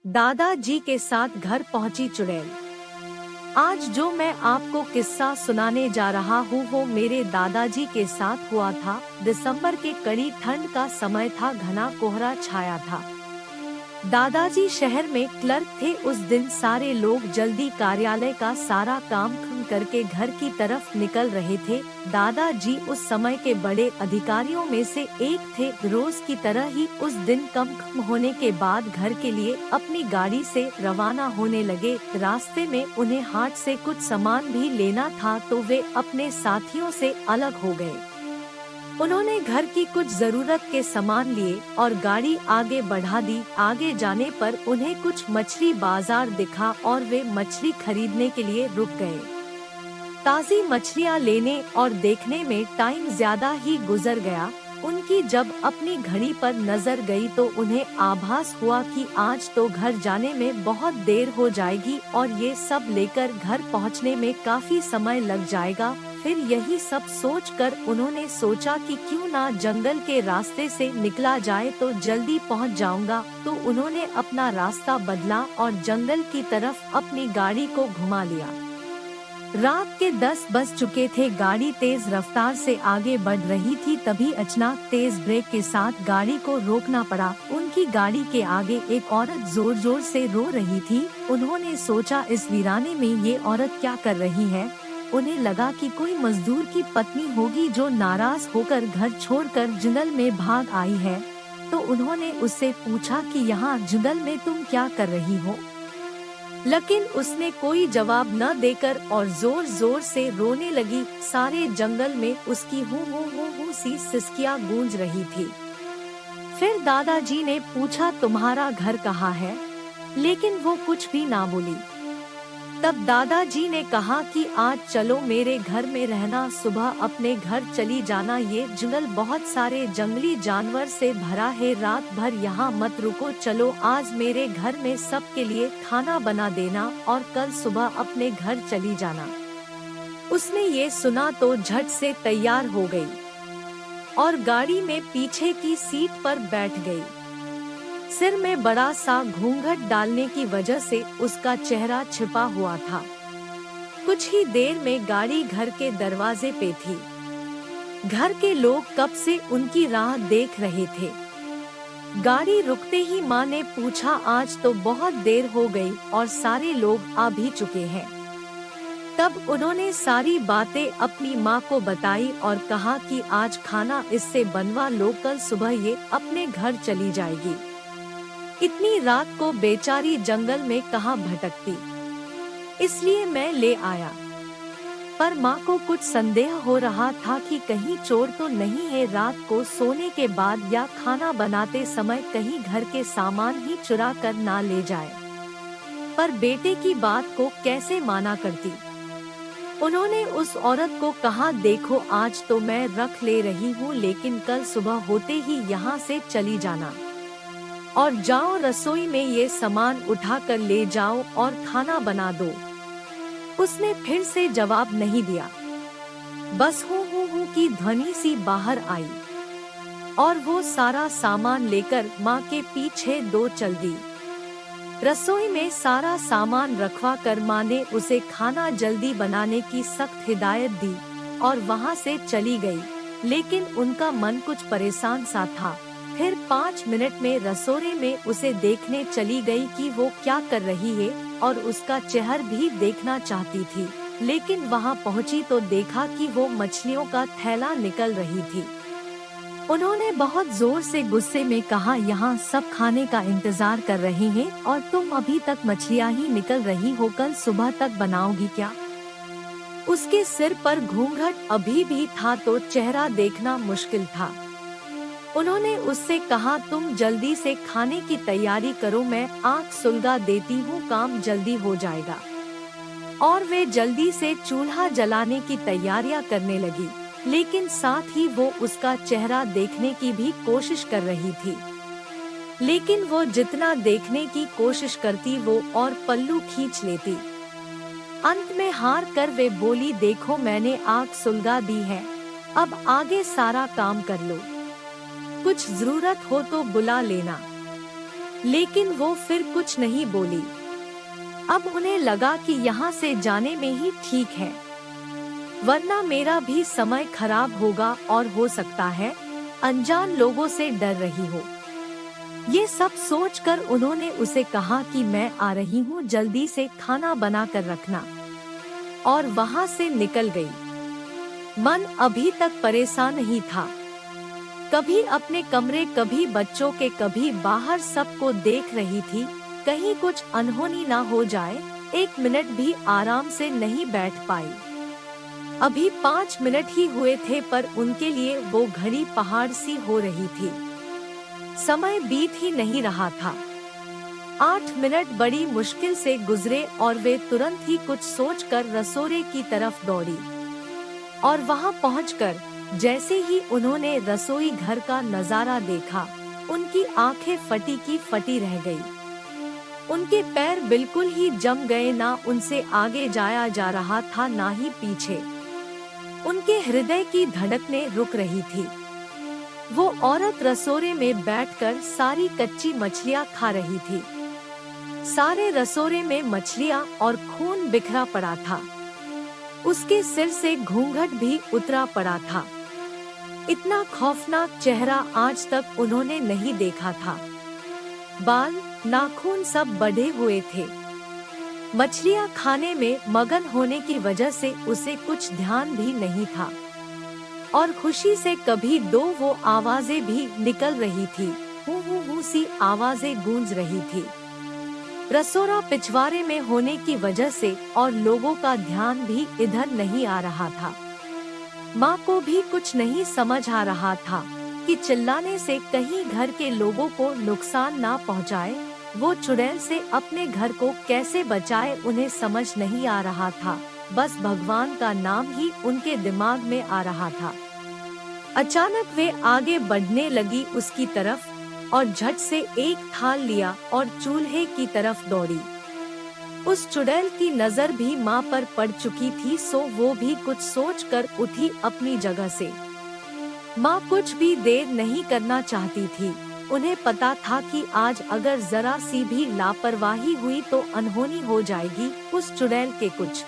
दादाजी के साथ घर पहुंची चुड़ैल। आज जो मैं आपको किस्सा सुनाने जा रहा हूँ वो मेरे दादाजी के साथ हुआ था। दिसंबर के कड़ी ठंड का समय था, घना कोहरा छाया था। दादाजी शहर में क्लर्क थे। उस दिन सारे लोग जल्दी कार्यालय का सारा काम खत्म करके घर की तरफ निकल रहे थे। दादाजी उस समय के बड़े अधिकारियों में से एक थे। रोज की तरह ही उस दिन काम खत्म होने के बाद घर के लिए अपनी गाड़ी से रवाना होने लगे। रास्ते में उन्हें हाट से कुछ सामान भी लेना था तो वे अपने साथियों से अलग हो गए। उन्होंने घर की कुछ जरूरत के सामान लिए और गाड़ी आगे बढ़ा दी। आगे जाने पर उन्हें कुछ मछली बाजार दिखा और वे मछली खरीदने के लिए रुक गए। ताज़ी मछलियाँ लेने और देखने में टाइम ज्यादा ही गुजर गया। उनकी जब अपनी घड़ी पर नजर गई तो उन्हें आभास हुआ कि आज तो घर जाने में बहुत देर हो जाएगी और ये सब लेकर घर पहुंचने में काफी समय लग जाएगा। फिर यही सब सोचकर उन्होंने सोचा कि क्यों ना जंगल के रास्ते से निकला जाए तो जल्दी पहुंच जाऊंगा। तो उन्होंने अपना रास्ता बदला और जंगल की तरफ अपनी गाड़ी को घुमा लिया। रात के 10 बज चुके थे। गाड़ी तेज रफ्तार से आगे बढ़ रही थी, तभी अचानक तेज ब्रेक के साथ गाड़ी को रोकना पड़ा। उनकी गाड़ी के आगे एक औरत जोर जोर से रो रही थी। उन्होंने सोचा इस वीराने में ये औरत क्या कर रही है। उन्हें लगा कि कोई मजदूर की पत्नी होगी जो नाराज होकर घर छोड़कर जंगल में भाग आई है। तो उन्होंने उससे पूछा कि यहाँ जंगल में तुम क्या कर रही हो। लेकिन उसने कोई जवाब न देकर और जोर जोर से रोने लगी। सारे जंगल में उसकी हूँ सी सिसकियाँ गूंज रही थी। फिर दादाजी ने पूछा तुम्हारा घर कहाँ है, लेकिन वो कुछ भी ना बोली। तब दादाजी ने कहा कि आज चलो मेरे घर में रहना, सुबह अपने घर चली जाना। ये जंगल बहुत सारे जंगली जानवर से भरा है, रात भर यहाँ मत रुको। चलो आज मेरे घर में सबके लिए खाना बना देना और कल सुबह अपने घर चली जाना। उसने ये सुना तो झट से तैयार हो गई और गाड़ी में पीछे की सीट पर बैठ गई। सिर में बड़ा सा घूंघट डालने की वजह से उसका चेहरा छिपा हुआ था। कुछ ही देर में गाड़ी घर के दरवाजे पे थी। घर के लोग कब से उनकी राह देख रहे थे। गाड़ी रुकते ही माँ ने पूछा आज तो बहुत देर हो गई और सारे लोग आ भी चुके हैं। तब उन्होंने सारी बातें अपनी माँ को बताई और कहा कि आज खाना इससे बनवा लो, कल सुबह ये अपने घर चली जाएगी। इतनी रात को बेचारी जंगल में कहाँ भटकती, इसलिए मैं ले आया। पर माँ को कुछ संदेह हो रहा था कि कहीं चोर तो नहीं है, रात को सोने के बाद या खाना बनाते समय कहीं घर के सामान ही चुरा कर ना ले जाए। पर बेटे की बात को कैसे माना करती। उन्होंने उस औरत को कहा देखो आज तो मैं रख ले रही हूँ, लेकिन कल सुबह होते ही यहाँ से चली जाना और जाओ रसोई में ये सामान उठा कर ले जाओ और खाना बना दो। उसने फिर से जवाब नहीं दिया, बस हूँ की ध्वनि सी बाहर आई और वो सारा सामान लेकर माँ के पीछे दो चल दी। रसोई में सारा सामान रखवा कर माँ ने उसे खाना जल्दी बनाने की सख्त हिदायत दी और वहाँ से चली गई। लेकिन उनका मन कुछ परेशान सा था। फिर 5 मिनट में रसोई में उसे देखने चली गई कि वो क्या कर रही है और उसका चेहरा भी देखना चाहती थी। लेकिन वहाँ पहुँची तो देखा कि वो मछलियों का थैला निकल रही थी। उन्होंने बहुत जोर से गुस्से में कहा यहाँ सब खाने का इंतजार कर रहे हैं और तुम अभी तक मछलियाँ ही निकल रही हो, कल सुबह तक बनाओगी क्या। उसके सिर पर घूंघट अभी भी था तो चेहरा देखना मुश्किल था। उन्होंने उससे कहा तुम जल्दी से खाने की तैयारी करो, मैं आँख सुलगा देती हूँ, काम जल्दी हो जाएगा। और वे जल्दी से चूल्हा जलाने की तैयारियां करने लगी, लेकिन साथ ही वो उसका चेहरा देखने की भी कोशिश कर रही थी। लेकिन वो जितना देखने की कोशिश करती वो और पल्लू खींच लेती। अंत में हार कर वे बोली देखो मैंने आग सुलगा दी है, अब आगे सारा काम कर लो, कुछ जरूरत हो तो बुला लेना। लेकिन वो फिर कुछ नहीं बोली। अब उन्हें लगा कि यहाँ से जाने में ही ठीक है, वरना मेरा भी समय खराब होगा और हो सकता है अनजान लोगों से डर रही हो। ये सब सोचकर उन्होंने उसे कहा कि मैं आ रही हूँ, जल्दी से खाना बना कर रखना, और वहाँ से निकल गई। मन अभी तक परेशान ही था, कभी अपने कमरे, कभी बच्चों के, कभी बाहर, सबको देख रही थी कहीं कुछ अनहोनी ना हो जाए। 1 मिनट भी आराम से नहीं बैठ पाई। अभी 5 मिनट ही हुए थे, पर उनके लिए वो घड़ी पहाड़ सी हो रही थी। समय बीत ही नहीं रहा था। 8 मिनट बड़ी मुश्किल से गुजरे और वे तुरंत ही कुछ सोचकर रसोई की तरफ दौड़ी, और वहां पहुंचकर जैसे ही उन्होंने रसोई घर का नजारा देखा, उनकी आंखें फटी की फटी रह गई। उनके पैर बिल्कुल ही जम गए, ना उनसे आगे जाया जा रहा था ना ही पीछे। उनके हृदय की धड़कनें रुक रही थी। वो औरत रसोई में बैठकर सारी कच्ची मछलियाँ खा रही थी। सारे रसोई में मछलियाँ और खून बिखरा पड़ा था। उसके सिर से घूंघट भी उतरा पड़ा था। इतना खौफनाक चेहरा आज तक उन्होंने नहीं देखा था। बाल, नाखून सब बढ़े हुए थे। मछलियाँ खाने में मगन होने की वजह से उसे कुछ ध्यान भी नहीं था, और खुशी से कभी दो वो आवाजें भी निकल रही थी, हू सी आवाजें गूंज रही थी। रसोड़ा पिछवाड़े में होने की वजह से और लोगों का ध्यान भी इधर नहीं आ रहा था। माँ को भी कुछ नहीं समझ आ रहा था कि चिल्लाने से कहीं घर के लोगों को नुकसान ना पहुँचाए। वो चुड़ैल से अपने घर को कैसे बचाए उन्हें समझ नहीं आ रहा था। बस भगवान का नाम ही उनके दिमाग में आ रहा था। अचानक वे आगे बढ़ने लगी उसकी तरफ, और झट से एक थाल लिया और चूल्हे की तरफ दौड़ी। उस चुड़ैल की नजर भी माँ पर पड़ चुकी थी, सो वो भी कुछ सोचकर उठी अपनी जगह से। माँ कुछ भी देर नहीं करना चाहती थी। उन्हें पता था कि आज अगर जरा सी भी लापरवाही हुई तो अनहोनी हो जाएगी। उस चुड़ैल के कुछ